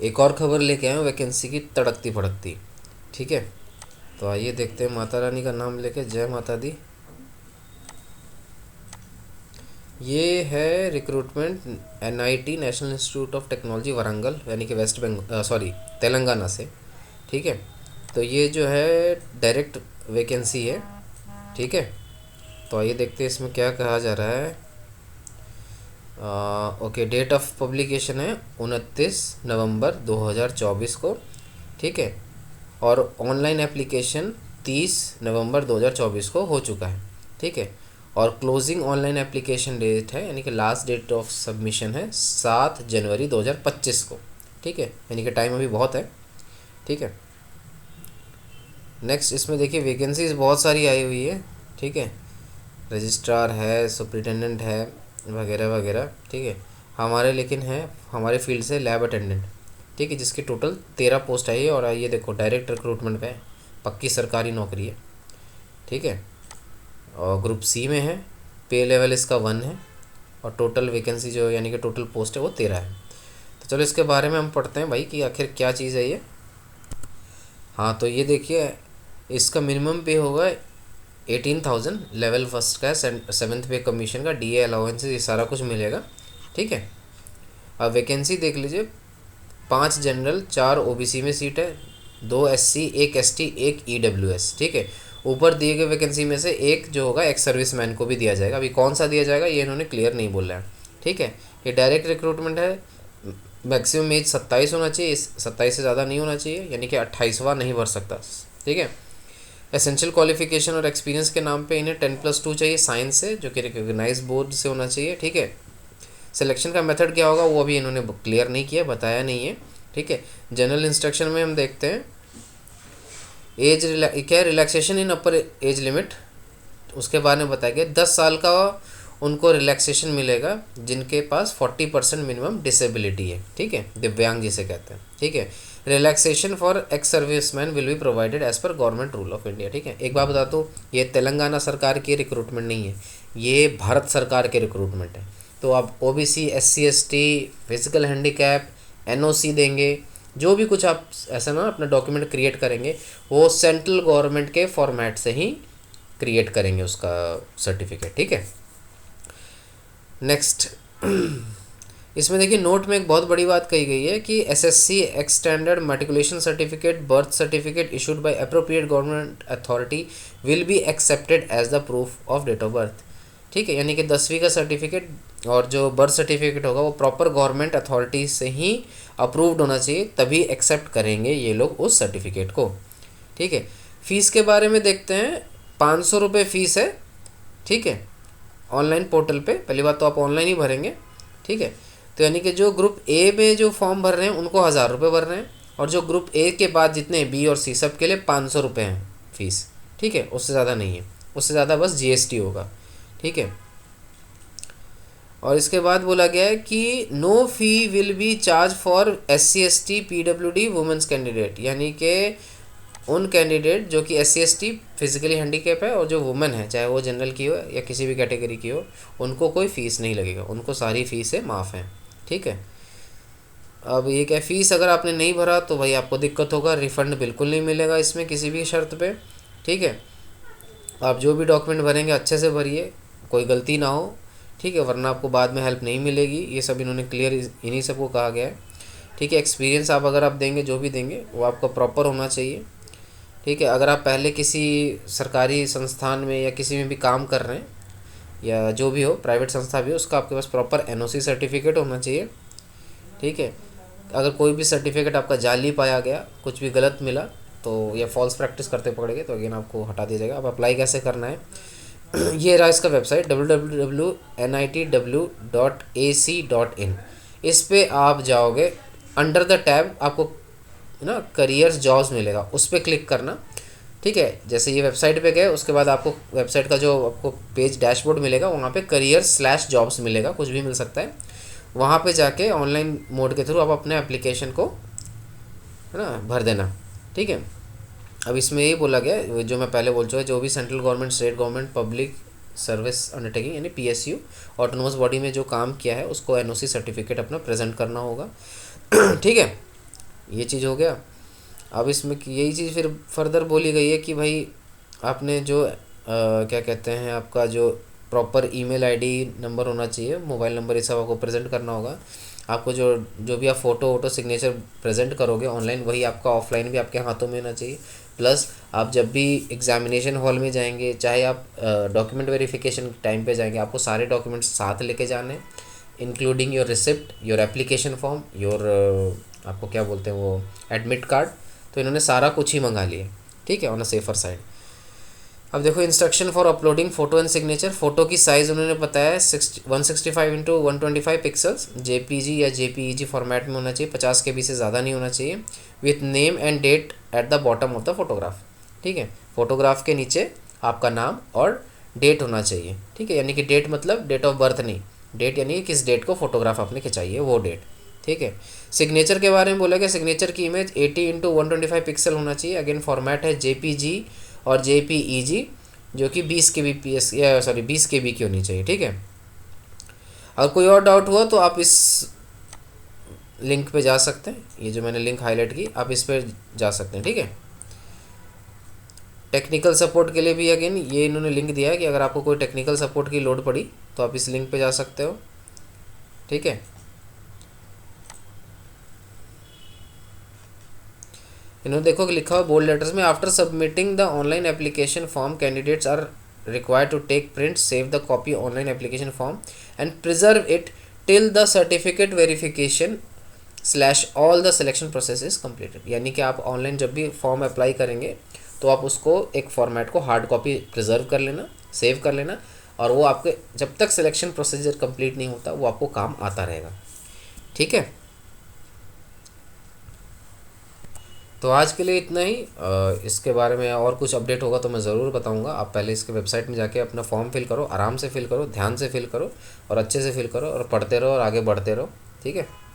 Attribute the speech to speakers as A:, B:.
A: एक और खबर लेके आए हैं वैकेंसी की तड़कती भड़कती। ठीक है, तो आइए देखते हैं माता रानी का नाम लेके। जय माता दी। ये है recruitment NIT national institute of technology Warangal, यानी कि वेस्ट बंगाल, सॉरी तेलंगाना से। ठीक है, तो ये जो है डायरेक्ट वैकेंसी है। ठीक है, तो आइए देखते हैं इसमें क्या कहा जा रहा है। ओके, डेट ऑफ पब्लिकेशन है 29 नवंबर 2024 को। ठीक है, और ऑनलाइन एप्लीकेशन 30 नवंबर 2024 को हो चुका है। ठीक है, और क्लोजिंग ऑनलाइन एप्लीकेशन डेट है, यानी कि लास्ट डेट ऑफ सबमिशन है 7 जनवरी 2025 को। ठीक है, यानी कि टाइम अभी बहुत है। ठीक है, नेक्स्ट इसमें देखिए वैकेंसीज बहुत सारी आई हुई है। ठीक है, रजिस्ट्रार है, सुपरिटेंडेंट है, वगैरह वगैरह। ठीक है, हमारे लेकिन है हमारे फील्ड से लैब अटेंडेंट। ठीक है, जिसकी टोटल 13 पोस्ट आई है, और ये देखो डायरेक्ट रिक्रूटमेंट पे है, पक्की सरकारी नौकरी है। ठीक है, और ग्रुप सी में है, पे लेवल इसका 1 है, और टोटल वैकेंसी जो यानी कि टोटल पोस्ट है वो 13 है। तो चलो इसके बारे में हम पढ़ते हैं भाई कि आखिर क्या चीज़ है ये। हाँ, तो ये देखिए इसका मिनिमम पे होगा 18,000, लेवल फर्स्ट का है, सेवन्थ पे कमीशन का, डीए अलाउंसेस, ये सारा कुछ मिलेगा। ठीक है, अब वैकेंसी देख लीजिए। 5 जनरल, 4 ओबीसी में सीट है, 2 एससी, 1 एसटी, 1 ईडब्ल्यूएस। ठीक है, ऊपर दिए गए वैकेंसी में से एक जो होगा एक्स सर्विसमैन को भी दिया जाएगा। अभी कौन सा दिया जाएगा ये इन्होंने क्लियर नहीं बोला है। ठीक है, ये डायरेक्ट रिक्रूटमेंट है। मैक्सिमम एज 27 होना चाहिए, 27 से ज़्यादा नहीं होना चाहिए, यानी कि 28वां नहीं भर सकता। ठीक है, एसेंशियल क्वालिफिकेशन और एक्सपीरियंस के नाम पे इन्हें 10+2 चाहिए साइंस से, जो कि रिकॉग्नाइज बोर्ड से होना चाहिए। ठीक है, सिलेक्शन का मेथड क्या होगा वो अभी इन्होंने क्लियर नहीं किया, बताया नहीं है। ठीक है, जनरल इंस्ट्रक्शन में हम देखते हैं एज क्या है, रिलैक्सेशन इन अपर एज लिमिट, उसके बारे में बताया गया। 10 साल का उनको रिलैक्सेशन मिलेगा जिनके पास 40% मिनिमम डिसेबिलिटी है। ठीक है, दिव्यांग जिसे कहते हैं। ठीक है, relaxation for ex serviceman will be provided as per government rule of India. ठीक है, एक बात बता दो, ये तेलंगाना सरकार की रिक्रूटमेंट नहीं है, ये भारत सरकार के रिक्रूटमेंट है। तो आप OBC, SC, ST, physical handicap, NOC देंगे, जो भी कुछ आप ऐसा ना अपना डॉक्यूमेंट क्रिएट करेंगे वो सेंट्रल गवर्नमेंट के फॉर्मेट से ही क्रिएट करेंगे उसका सर्टिफिकेट। ठीक है, नेक्स्ट इसमें देखिए नोट में एक बहुत बड़ी बात कही गई है कि SSC X standard matriculation certificate, birth certificate issued by appropriate government authority will be accepted as the proof of date of birth. ठीक है, यानी कि 10वीं का सर्टिफिकेट और जो बर्थ सर्टिफिकेट होगा वो प्रॉपर गवर्नमेंट अथॉरिटी से ही अप्रूव्ड होना चाहिए, तभी एक्सेप्ट करेंगे ये लोग उस सर्टिफिकेट को। ठीक है, फ़ीस के बारे में देखते हैं। 500 रुपये फ़ीस है। ठीक है, ऑनलाइन पोर्टल पे, पहली बात तो आप ऑनलाइन ही भरेंगे। ठीक है, तो यानी कि जो ग्रुप ए में जो फॉर्म भर रहे हैं उनको 1000 रुपये भर रहे हैं, और जो ग्रुप ए के बाद जितने बी और सी सब के लिए 500 रुपये हैं फ़ीस। ठीक है, उससे ज़्यादा नहीं है, उससे ज़्यादा बस जीएसटी होगा। ठीक है, और इसके बाद बोला गया है कि no fee will be charge for SC, ST, PWD women's candidate, यानी कि उन कैंडिडेट जो कि एससी, एसटी, फिजिकली हैंडीकैप है, और जो वुमेन है चाहे वो जनरल की हो या किसी भी कैटेगरी की हो, उनको कोई फ़ीस नहीं लगेगा, उनको सारी फ़ीसें माफ़ हैं। ठीक है, अब ये क्या, फ़ीस अगर आपने नहीं भरा तो भाई आपको दिक्कत होगा, रिफ़ंड बिल्कुल नहीं मिलेगा इसमें किसी भी शर्त पे। ठीक है, आप जो भी डॉक्यूमेंट भरेंगे अच्छे से भरिए, कोई गलती ना हो। ठीक है, वरना आपको बाद में हेल्प नहीं मिलेगी। ये सब इन्होंने क्लियर इन्हीं सबको कहा गया है। ठीक है, एक्सपीरियंस आप अगर आप देंगे जो भी देंगे वो आपका प्रॉपर होना चाहिए। ठीक है, अगर आप पहले किसी सरकारी संस्थान में या किसी में भी काम कर रहे हैं या जो भी हो, प्राइवेट संस्था भी हो, उसका आपके पास प्रॉपर एनओसी सर्टिफिकेट होना चाहिए। ठीक है, अगर कोई भी सर्टिफिकेट आपका जाली पाया गया, कुछ भी गलत मिला, तो या फॉल्स प्रैक्टिस करते पड़ेंगे तो अगेन आपको हटा दिया जाएगा। अब अप्लाई कैसे करना है ये रहा इसका वेबसाइट www.nitw.ac.in। इस पे आप जाओगे, अंडर द टैब आपको ना करियर्स जॉब्स मिलेगा, उस पर क्लिक करना। ठीक है, जैसे ये वेबसाइट पे गए उसके बाद आपको वेबसाइट का जो आपको पेज डैशबोर्ड मिलेगा वहाँ पे करियर/जॉब्स मिलेगा, कुछ भी मिल सकता है। वहाँ पे जाके ऑनलाइन मोड के थ्रू आप अपने एप्लीकेशन को है ना भर देना। ठीक है, अब इसमें ये बोला गया जो मैं पहले बोल चुका, जो भी central government, state government, public service undertaking यानी पीएसयू, ऑटोनोमस बॉडी में जो काम किया है उसको एनओसी सर्टिफिकेट अपना प्रेजेंट करना होगा। ठीक है, ये चीज़ हो गया। अब इसमें यही चीज़ फिर फर्दर बोली गई है कि भाई आपने जो क्या कहते हैं, आपका जो प्रॉपर ईमेल आईडी नंबर होना चाहिए, मोबाइल नंबर, ये सब आपको प्रेजेंट करना होगा। आपको जो जो भी आप फ़ोटो वोटो सिग्नेचर प्रेजेंट करोगे ऑनलाइन, वही आपका ऑफलाइन भी आपके हाथों में होना चाहिए। प्लस आप जब भी एग्जामिनेशन हॉल में जाएंगे, चाहे आप डॉक्यूमेंट वेरिफिकेशन टाइम पे जाएंगे, आपको सारे डॉक्यूमेंट्स साथ लेके जाने, including your receipt, your application form, your आपको क्या बोलते हैं वो, एडमिट कार्ड। तो इन्होंने सारा कुछ ही मंगा लिया, ठीक है, ऑन अ सेफर साइड। अब देखो instruction for uploading photo and signature. Photo की साइज़ उन्होंने बताया है 165x125 पिक्सल्स, जेपीजी या जेपीईजी फॉर्मेट में होना चाहिए, 50 KB से ज़्यादा नहीं होना चाहिए, with name and date at the bottom of the photograph, ठीक है। फोटोग्राफ के नीचे आपका नाम और डेट होना चाहिए, ठीक है, यानी कि डेट मतलब डेट ऑफ बर्थ नहीं, डेट यानी कि किस डेट को फोटोग्राफ आपने खिंचाई है वो डेट, ठीक है। सिग्नेचर के बारे में बोला गया, सिग्नेचर की इमेज 80x125 पिक्सल होना चाहिए। अगेन फॉर्मेट है जेपीजी और जेपीईजी, जो कि 20 kbps या सॉरी 20 KB की होनी चाहिए, ठीक है। अगर कोई और डाउट हुआ तो आप इस लिंक पे जा सकते हैं, ये जो मैंने लिंक हाईलाइट की, आप इस पर जा सकते हैं, ठीक है। टेक्निकल सपोर्ट के लिए भी अगेन ये इन्होंने लिंक दिया है कि अगर आपको कोई टेक्निकल सपोर्ट की लोड पड़ी तो आप इस लिंक पे जा सकते हो, ठीक है। इन्होंने देखो कि लिखा हुआ बोल्ड लेटर्स में, after submitting the online application form candidates are required to take print, save the copy online application form and preserve it till the certificate verification slash all the selection process is completed. यानी कि आप online जब भी form apply करेंगे तो आप उसको एक फॉर्मेट को हार्ड कॉपी प्रिजर्व कर लेना, सेव कर लेना, और वो आपके जब तक सिलेक्शन प्रोसीजर कंप्लीट नहीं होता वो आपको काम आता रहेगा, ठीक है। तो आज के लिए इतना ही। इसके बारे में और कुछ अपडेट होगा तो मैं ज़रूर बताऊंगा। आप पहले इसके वेबसाइट में जाके अपना फॉर्म फिल करो, आराम से फिल करो, ध्यान से फिल करो और अच्छे से फिल करो और पढ़ते रहो और आगे बढ़ते रहो, ठीक है।